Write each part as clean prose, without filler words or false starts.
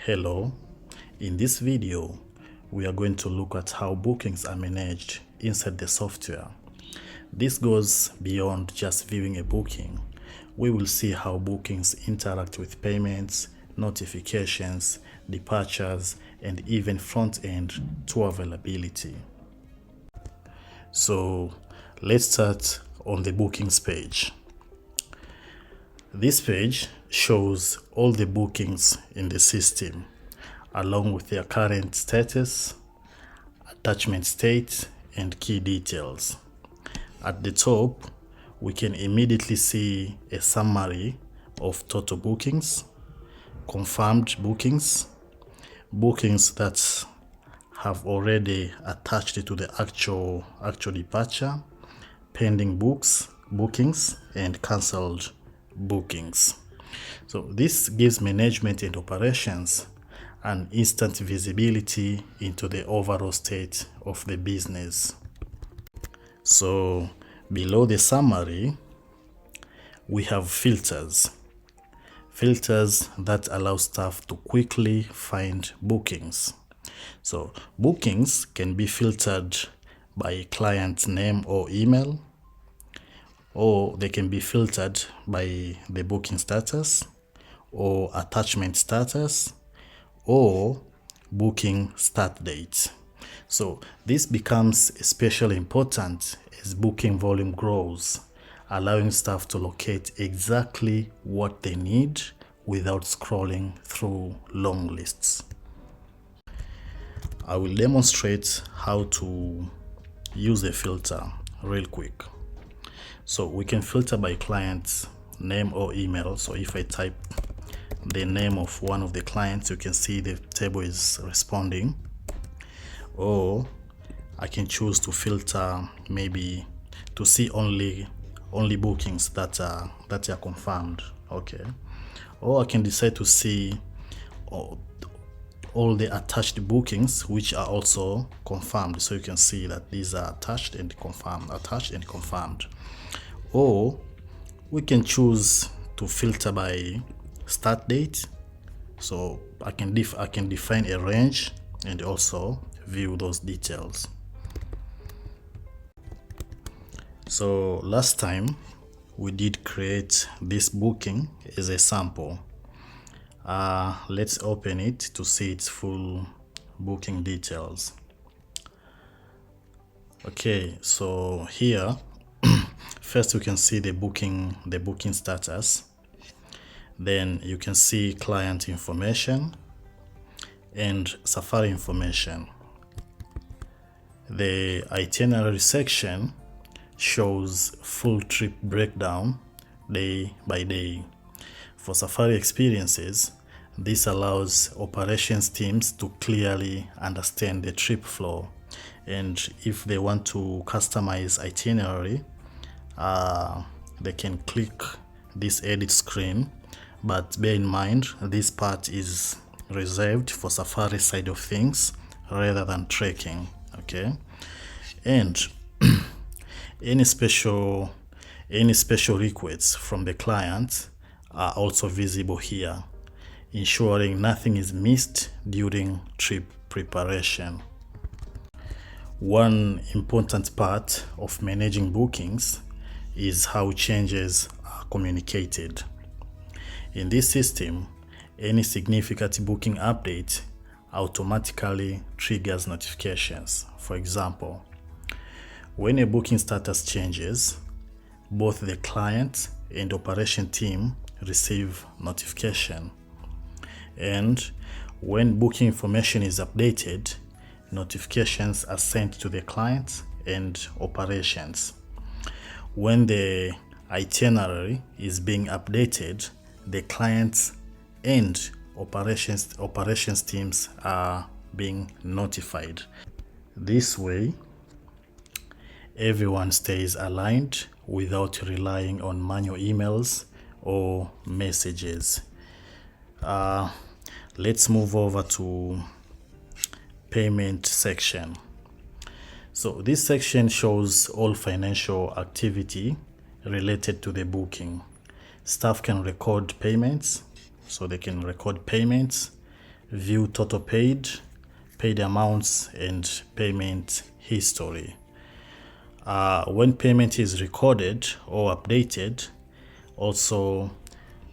Hello, in this video we are going to look at how bookings are managed inside the software. This goes beyond just viewing a booking. We will see how bookings interact with payments, notifications, departures, and even front-end tour availability. So let's start on the bookings page. This page shows all the bookings in the system, along with their current status, attachment state, and key details. At the top, we can immediately see a summary of total bookings, confirmed bookings, bookings that have already attached to the actual departure, pending bookings, and cancelled bookings. So this gives management and operations an instant visibility into the overall state of the business. So below the summary, we have filters that allow staff to quickly find bookings. So bookings can be filtered by client name or email, or they can be filtered by the booking status or attachment status or booking start date. So this becomes especially important as booking volume grows, allowing staff to locate exactly what they need without scrolling through long lists. I will demonstrate how to use a filter real quick. So we can filter by client's name or email. So if I type the name of one of the clients, you can see the table is responding. Or I can choose to filter maybe to see only bookings that are confirmed. Okay. Or I can decide to see all the attached bookings which are also confirmed. So you can see that these are attached and confirmed, Or we can choose to filter by start date. So I can define a range and also view those details. So last time we did create this booking as a sample. Let's open it to see its full booking details. Okay, so here first you can see the booking status. Then you can see client information and safari information. The itinerary section shows full trip breakdown day by day. For safari experiences, this allows operations teams to clearly understand the trip flow, and if they want to customize itinerary, they can click this edit screen, but bear in mind this part is reserved for safari side of things rather than trekking. Okay, and any special requests from the client are also visible here, ensuring nothing is missed during trip preparation. One important part of managing bookings is how changes are communicated. In this system, any significant booking update automatically triggers notifications. For example, when a booking status changes, both the client and operation team receive notification. And when booking information is updated, notifications are sent to the client and operations. When the itinerary is being updated, the clients and operations teams are being notified. This way, everyone stays aligned without relying on manual emails or messages. Let's move over to payment section. So this section shows all financial activity related to the booking. Staff can record payments, so they can record payments, view total paid, paid amounts, and payment history. When payment is recorded or updated, also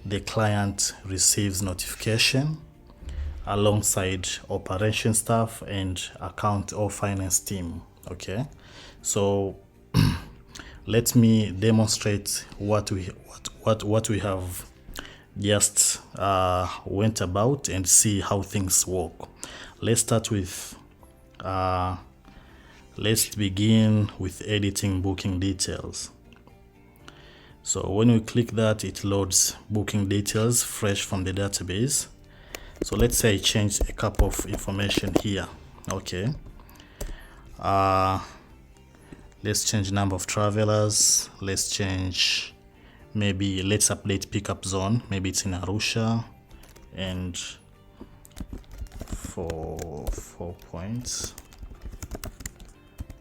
the client receives notification alongside operation staff and account or finance team. Okay, so let me demonstrate what we have just went about and see how things work. Let's start with let's begin with editing booking details. So when we click that, it loads booking details fresh from the database. So let's say I change a couple of information here. Okay, let's change number of travelers. Let's change, maybe let's update pickup zone. Maybe it's in Arusha, and for 4 points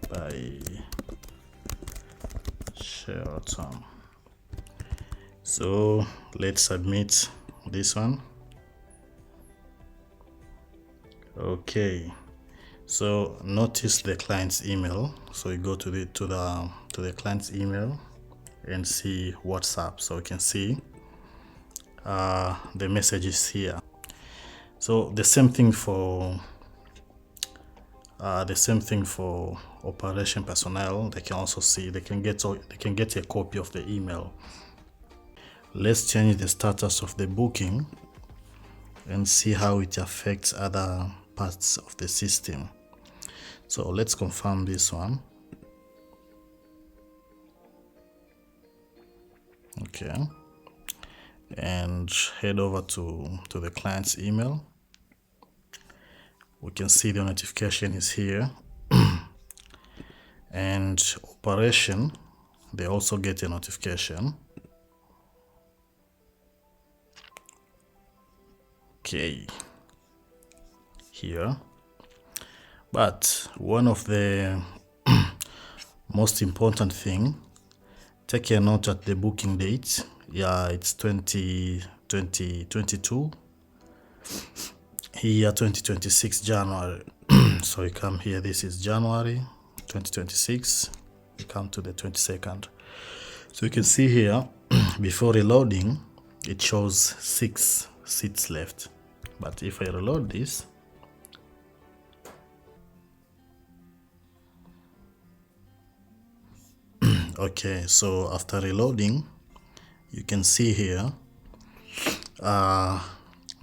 by Sheraton. So let's submit this one. Okay, so notice the client's email. So you go to the client's email and see WhatsApp. So you can see the messages here. So the same thing for operation personnel. They can also see, they can get a copy of the email. Let's change the status of the booking and see how it affects other parts of the system. So let's confirm this one. Okay, and head over to the client's email. We can see the notification is here. And operation, they also get a notification. Okay, here. But one of the most important thing, take a note at the booking date. Yeah, it's 2022. Here 2026 January. So you come here, this is January 2026. You come to the 22nd. So you can see here, before reloading, it shows 6 seats left. But if I reload this, okay, so after reloading, you can see here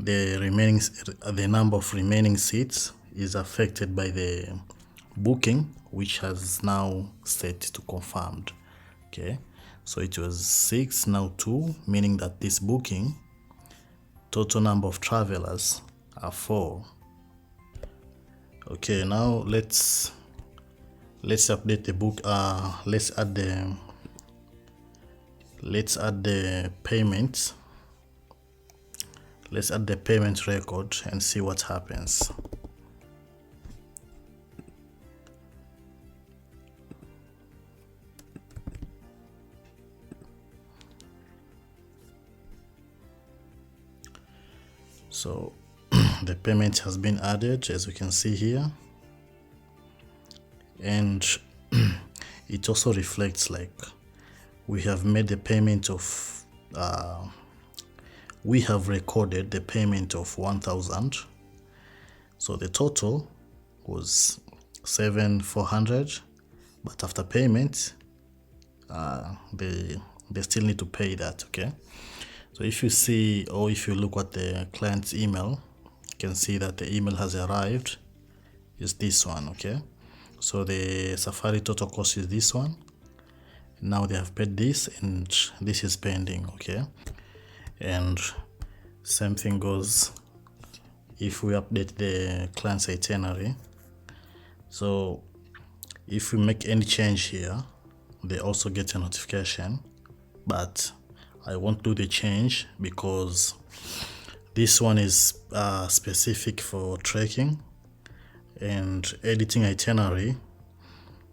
the number of remaining seats is affected by the booking, which has now set to confirmed. Okay, so it was 6, now 2, meaning that this booking total number of travelers are 4. Okay, now let's update the book. Let's add the payment. Let's add the payment record and see what happens. So the payment has been added, as you can see here, and it also reflects like we have made the payment of we have recorded the payment of 1,000. So the total was 7,400, but after payment they still need to pay that. Okay, so if you see, or if you look at the client's email, you can see that the email has arrived, is this one. Okay, so the Safari total cost is this one. Now they have paid this, and this is pending. Okay, and same thing goes if we update the client's itinerary. So if we make any change here, they also get a notification, but I won't do the change because this one is specific for tracking, and editing itinerary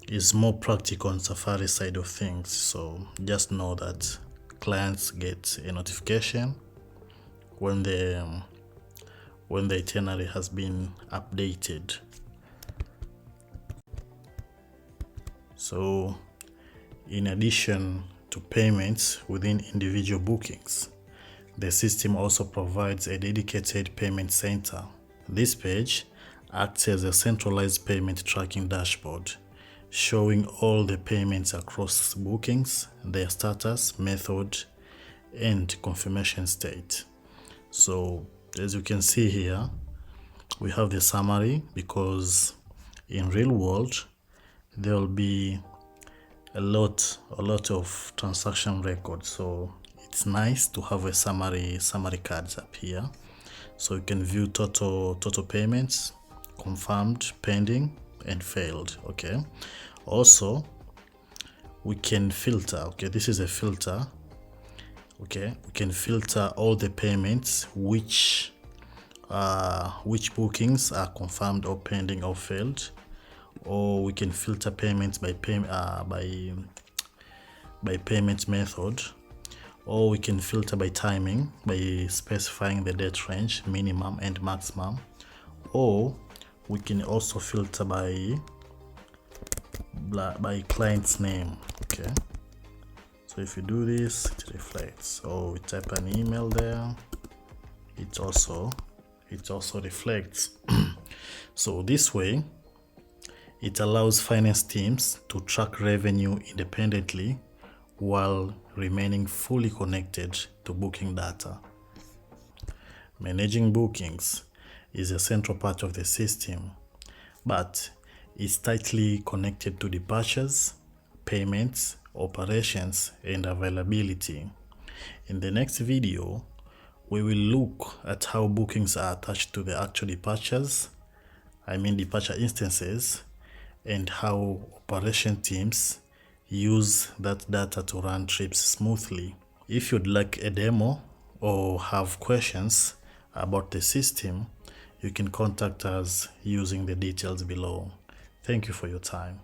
is more practical on Safari side of things. So just know that clients get a notification when the when the itinerary has been updated. So in addition to payments within individual bookings, the system also provides a dedicated payment center. This page acts as a centralized payment tracking dashboard, showing all the payments across bookings, their status, method, and confirmation state. So as you can see here, we have the summary, because in real world there will be a lot of transaction records, so it's nice to have a summary cards up here, so you can view total payments, confirmed, pending, and failed. Okay, also we can filter. Okay, this is a filter. Okay, we can filter all the payments which bookings are confirmed or pending or failed, or we can filter payments by payment method, or we can filter by timing by specifying the date range, minimum and maximum, or we can also filter by client's name. Okay, so if you do this, it reflects, or we type an email there, it also reflects. So this way it allows finance teams to track revenue independently while remaining fully connected to booking data. Managing bookings is a central part of the system, but is tightly connected to departures, payments, operations, and availability. In the next video, we will look at how bookings are attached to the actual departure instances, and how operation teams use that data to run trips smoothly. If you'd like a demo or have questions about the system, you can contact us using the details below. Thank you for your time.